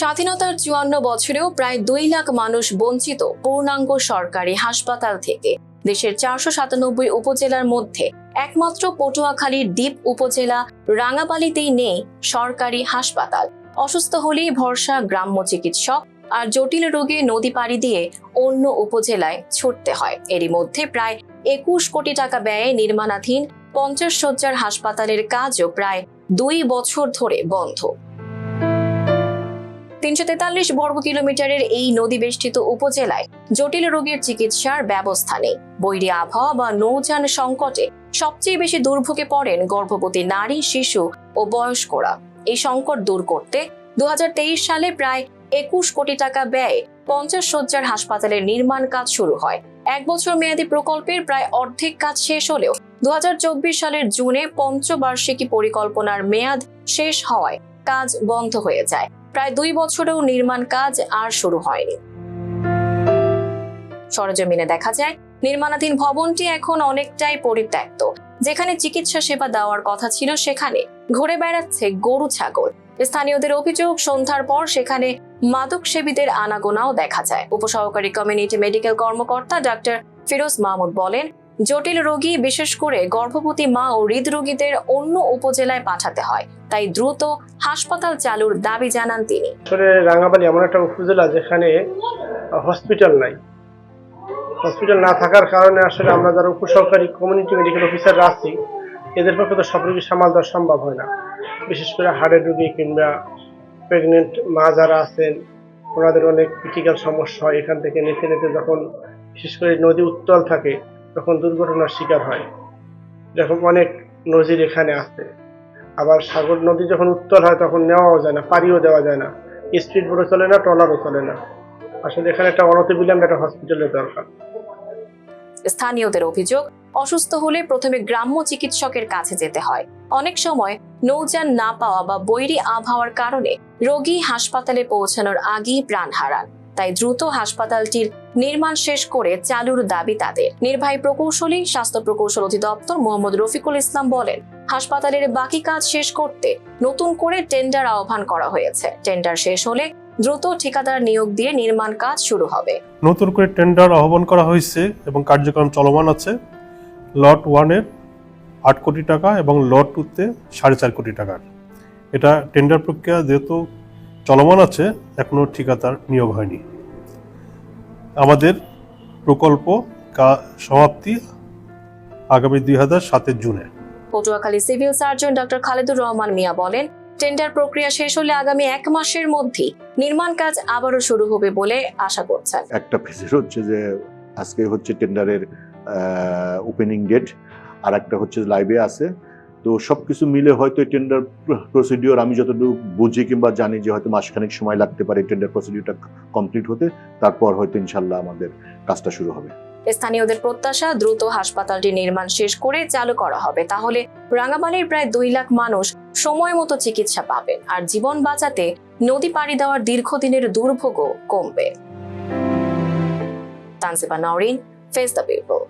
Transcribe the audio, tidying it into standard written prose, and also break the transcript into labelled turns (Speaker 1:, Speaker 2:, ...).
Speaker 1: স্বাধীনতার ৫৪ বছরেও প্রায় ২ লাখ মানুষ বঞ্চিত পূর্ণাঙ্গ সরকারি হাসপাতাল থেকে। দেশের ৪৯৭ উপজেলার মধ্যে একমাত্র পটুয়াখালীর দ্বীপ উপজেলা রাঙাবালিতেই নেই সরকারি হাসপাতাল। অসুস্থ হলেই ভরসা গ্রাম্য চিকিৎসক, আর জটিল রোগে নদী পাড়ি দিয়ে অন্য উপজেলায় ছুটতে হয়। এরই মধ্যে প্রায় ২১ কোটি টাকা ব্যয়ে নির্মাণাধীন ৫০ শয্যার হাসপাতালের কাজও প্রায় ২ বছর ধরে বন্ধ। ৩৪৩ বর্গ কিলোমিটারের এই নদীবেষ্টিত উপজেলায় জটিল রোগের চিকিৎসার ব্যবস্থা নেই। বৈরী আবহাওয়া বা নৌযান সংকটে সবচেয়ে বেশি দুর্ভোগে পড়েন গর্ভবতী নারী, শিশু ও বয়স্করা। এই সংকট দূর করতে ২০২৩ সালে প্রায় ২১ কোটি টাকা ব্যয়ে ৫০ শয্যার হাসপাতালের নির্মাণ কাজ শুরু হয়। ১ বছর মেয়াদী প্রকল্পের প্রায় অর্ধেক কাজ শেষ হলেও ২০২৪ সালের জুনে পঞ্চবার্ষিকী পরিকল্পনার মেয়াদ শেষ হওয়ায় কাজ বন্ধ হয়ে যায়। প্রায় ২ বছরেও নির্মাণ কাজ আর শুরু হয়নি। সরেজমিনে দেখা যায় নির্মাণাধীন ভবনটি এখন অনেকটাই পরিত্যক্ত। যেখানে চিকিৎসা সেবা দেওয়ার কথা ছিল সেখানে ঘুরে বেড়াচ্ছে গরু ছাগল। স্থানীয়দের অভিযোগ, সন্ধ্যার পর সেখানে মাদক সেবীদের আনাগোনাও দেখা যায়। উপসহকারী কমিউনিটি মেডিকেল কর্মকর্তা ডাক্তার ফিরোজ মাহমুদ বলেন, জটিল রোগী, বিশেষ করে গর্ভবতী মা ও হৃদরোগীদের অন্য উপজেলায় পাঠাতে হয়, তাই দ্রুত হাসপাতাল চালুর দাবি জানান তিনি।
Speaker 2: রাঙাবালি এমন একটা উপজেলা যেখানে হসপিটাল নাই। হসপিটাল না থাকার কারণে আসলে আমরা যারা উপসহকারী কমিউনিটি মেডিকেল অফিসাররা আছি, এদের পক্ষে তো সব রোগী সামাল দেওয়া সম্ভব হয় না। বিশেষ করে হার্টের রোগী কিংবা প্রেগনেন্ট মা যারা আছেন, ওনাদের অনেক ক্রিটিক্যাল সমস্যা হয়। এখান থেকে নিতে নিতে যখন বিশেষ করে নদী উত্তাল থাকে তখন দুর্ঘটনার শিকার হয়। যখন অনেক নজির এখানে আছে। আবার সাগর নদী যখন উত্তাল হয় তখন নেওয়াও যায় না, পাড়িও দেওয়া যায় না, স্পিড বোটও চলে না, ট্রলারও চলে না। আসলে এখানে একটা অনতিবিলম্বে একটা হসপিটালের দরকার।
Speaker 1: স্থানীয়দের অভিযোগ, অসুস্থ হলে প্রথমে গ্রাম্য চিকিৎসকের কাছে যেতে হয়। অনেক সময় নৌযান না পাওয়া বা বৈরী আবহাওয়ার কারণে রোগী হাসপাতালে পৌঁছানোর আগেই প্রাণ হারান। তাই দ্রুত হাসপাতালটির নির্মাণ শেষ করে চালুর দাবি তাদের। নির্বাহী প্রকৌশলী, স্বাস্থ্য প্রকৌশল অধিদপ্তর মোহাম্মদ রফিকুল ইসলাম বলেন, হাসপাতালের বাকি কাজ শেষ করতে নতুন করে টেন্ডার আহ্বান করা হয়েছে। টেন্ডার শেষ হলে দ্রুত ঠিকাদার নিয়োগ দিয়ে নির্মাণ কাজ শুরু হবে।
Speaker 3: নতুন করে টেন্ডার আহ্বান করা হয়েছে এবং কার্যক্রম চলমান আছে। লট 1 এর ৮ কোটি টাকা এবং লট 2-তে ৪.৫ কোটি টাকার। এটা টেন্ডার প্রক্রিয়া যেহেতু চলমান আছে, এখনো ঠিকাদার নিয়োগ হয়নি। আমাদের প্রকল্প সমাপ্তি আগামী ২০০৭ জুনে।
Speaker 1: Patuakhali civil surgeon doctor Khaledur Rahman Mia বলেন, টেন্ডার প্রক্রিয়া শেষ হলে আগামী ১ মাসের মধ্যেই নির্মাণ কাজ আবারও শুরু হবে বলে আশা করছেন।
Speaker 4: একটা ফেজ হচ্ছে যে আজকে হচ্ছে টেন্ডারের ওপেনিং ডেট, আর একটা হচ্ছে লাইভে আছে। তো সবকিছু মিলে হয়তো টেন্ডার প্রসিডিওর আমি যতটুকু বুঝি কিংবা জানি যে হয়তো মাসখানেক সময় লাগতে পারে টেন্ডার প্রসিডিওরটা কমপ্লিট হতে। তারপর হয়তো ইনশাল্লাহ আমাদের কাজটা শুরু হবে।
Speaker 1: স্থানীয়দের প্রত্যাশা, দ্রুত হাসপাতালটি নির্মাণ শেষ করে চালু করা হবে। তাহলে রাঙামালির প্রায় ২ লাখ মানুষ সময় মতো চিকিৎসা পাবেন, আর জীবন বাঁচাতে নদী পাড়ি দেওয়ার দীর্ঘদিনের দুর্ভোগও কমবে। তানসিবা নওরিন, ফেস দ্য পিপল।